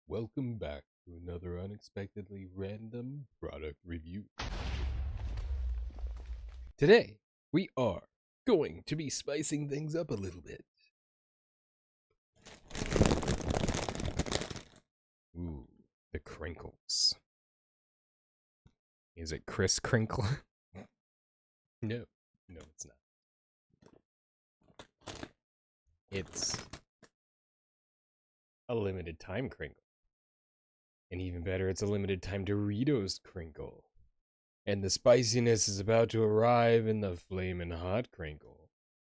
Welcome back to another unexpectedly random product review. Today, we are going to be spicing things up a little bit. Ooh, the crinkles. Is it Chris Crinkle? No, it's not. It's a limited time crinkle. And even better, it's a limited time Doritos crinkle. And the spiciness is about to arrive in the flamin' hot crinkle.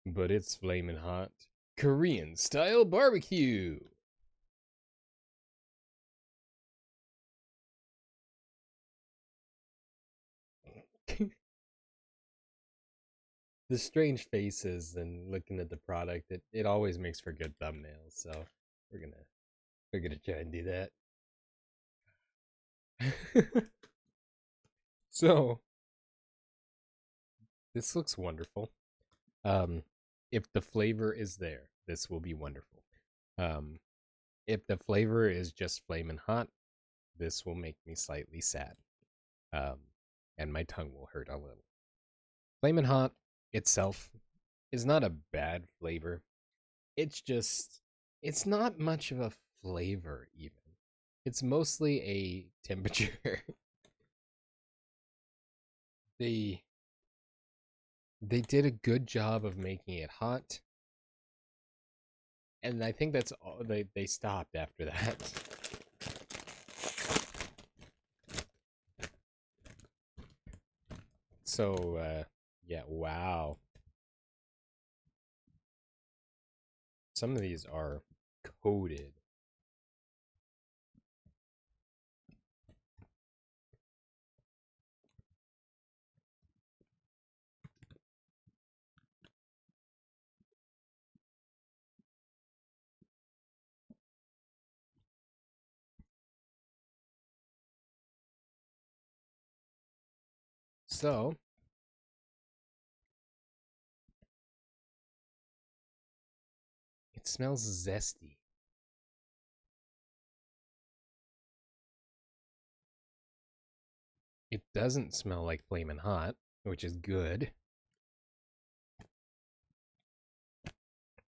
But it's flamin' hot Korean style barbecue. The strange faces and looking at the product, it always makes for good thumbnails, so we're gonna we're gonna try and do that. So this looks wonderful. Um, if the flavor is there, this will be wonderful. Um, if the flavor is just flamin' hot, this will make me slightly sad. Um, and my tongue will hurt a little. Flamin' hot itself is not a bad flavor. It's just it's not much of a flavor even. It's mostly a temperature. they they did a good job of making it hot, and I think that's all they stopped after that. So yeah, wow. Some of these are coated. So it smells zesty. It doesn't smell like flamin' hot, which is good.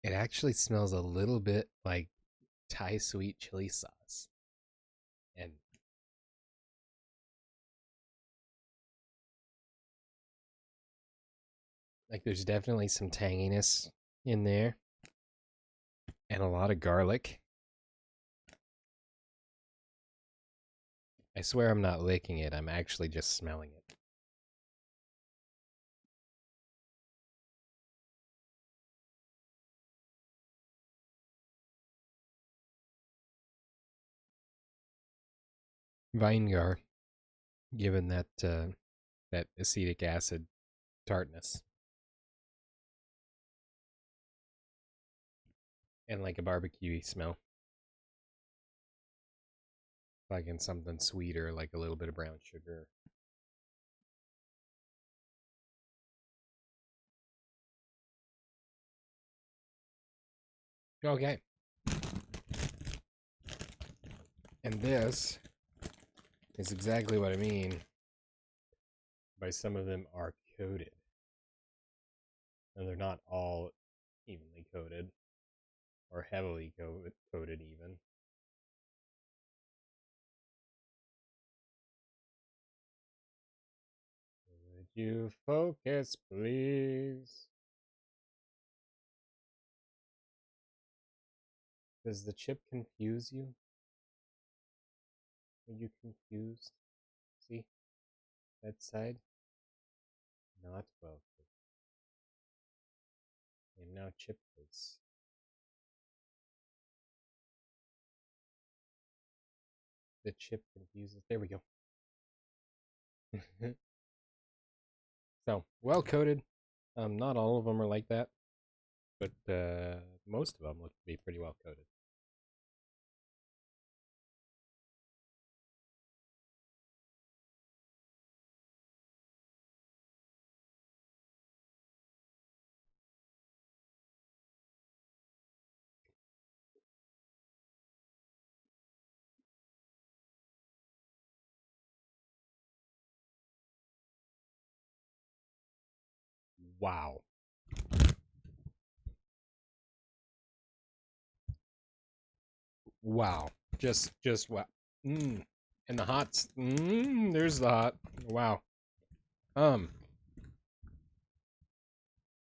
It actually smells a little bit like Thai sweet chili sauce. And like there's definitely some tanginess in there and a lot of garlic. I swear I'm not licking it, I'm actually just smelling it. Vinegar, given that acetic acid tartness and like a barbecue smell. Like in something sweeter, like a little bit of brown sugar. Okay. And this is exactly what I mean by some of them are coated. And they're not all evenly coated or heavily coated even. Would you focus, please? Does the chip confuse you? Are you confused? See? That side? Not focused. I am now chipless. The chip confuses. There we go. So, well coated. Not all of them are like that, but most of them look to be pretty well coated. Wow. Wow. Just wow. Mm. And the hots. There's the hot. Wow. Um,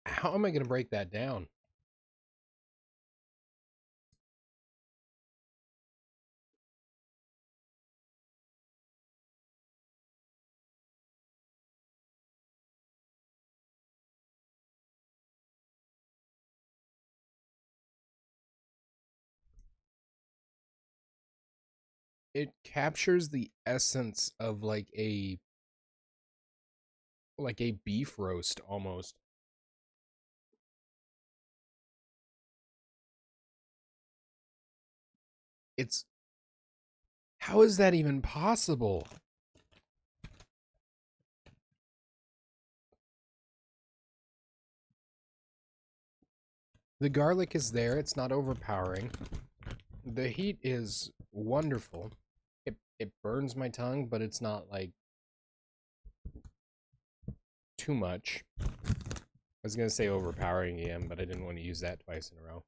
how am I gonna break that down? It captures the essence of like a beef roast almost. It's how is that even possible? The garlic is there, it's not overpowering. The heat is wonderful. It burns my tongue, but it's not like too much. I was gonna say overpowering again, but I didn't want to use that twice in a row.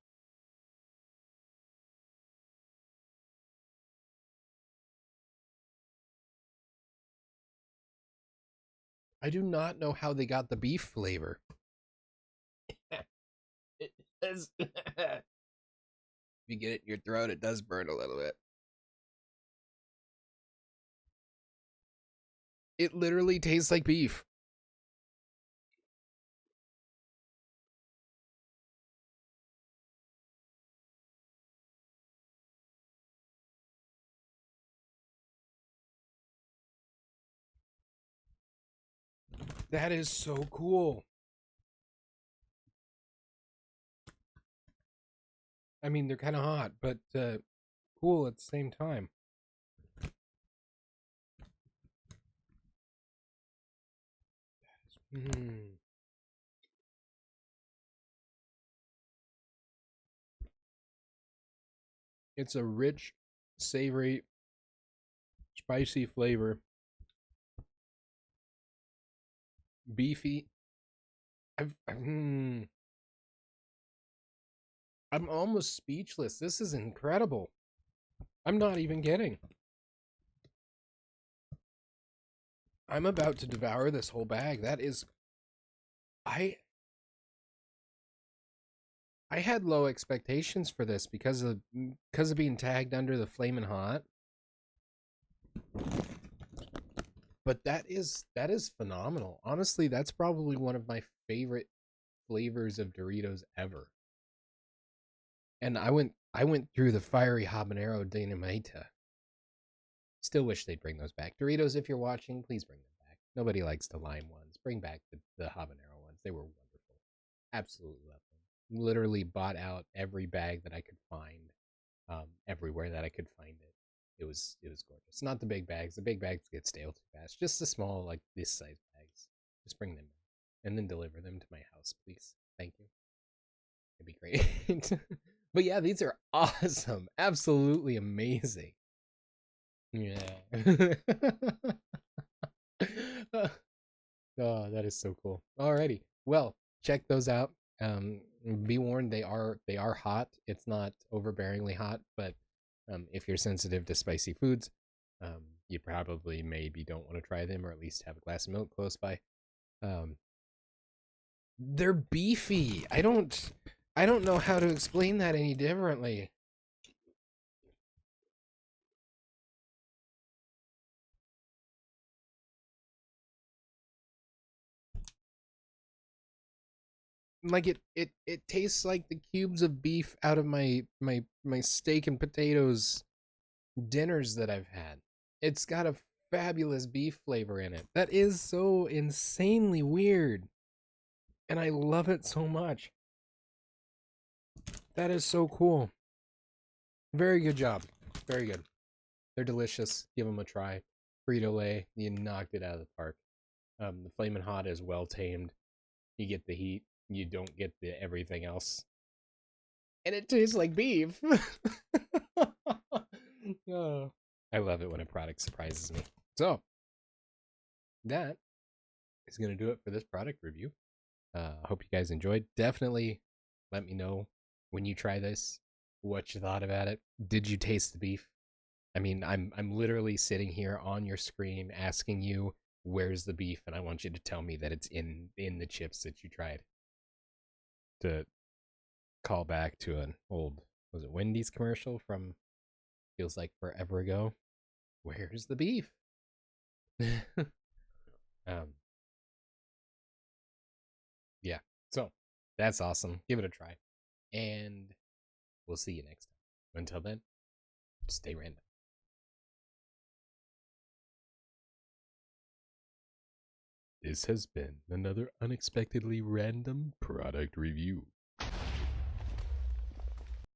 I do not know how they got the beef flavor. It does. If you get it in your throat, it does burn a little bit. It literally tastes like beef. That is so cool. I mean, they're kind of hot, but cool at the same time. Mm. It's a rich, savory, spicy flavor, beefy. I'm almost speechless. This is incredible. I'm not even kidding. I'm about to devour this whole bag. That is, I I had low expectations for this because of being tagged under the flamin' hot. But that is phenomenal. Honestly, that's probably one of my favorite flavors of Doritos ever. And I went through the fiery habanero dinamita. Still wish they'd bring those back. Doritos, if you're watching, please bring them back. Nobody likes the lime ones. Bring back the habanero ones. They were wonderful. Absolutely love them. Literally bought out every bag that I could find, everywhere that I could find it. It was gorgeous. Not the big bags. The big bags get stale too fast. Just the small, like this size bags. Just bring them in and then deliver them to my house, please. Thank you. It'd be great. But yeah, these are awesome. Absolutely amazing. Yeah. Oh, that is so cool. Alrighty. Well, check those out. Be warned, they are hot. It's not overbearingly hot, but if you're sensitive to spicy foods, you probably maybe don't want to try them, or at least have a glass of milk close by. Um, they're beefy. I don't know how to explain that any differently. Like it tastes like the cubes of beef out of my steak and potatoes dinners that I've had. It's got a fabulous beef flavor in it. That is so insanely weird, and I love it so much. That is so cool. Very good job. Very good. They're delicious. Give them a try. Frito Lay, you knocked it out of the park. The Flamin' Hot is well tamed. You get the heat. You don't get the everything else, and it tastes like beef. Oh, I love it when a product surprises me. So that is going to do it for this product review. Hope you guys enjoyed. Definitely let me know when you try this what you thought about it. Did you taste the beef? I mean, I'm literally sitting here on your screen asking you where's the beef, and I want you to tell me that it's in the chips that you tried. To call back to an old, was it Wendy's commercial from feels like forever ago? Where's the beef? um, yeah. So that's awesome. Give it a try, and we'll see you next time. Until then, stay random. This has been another unexpectedly random product review.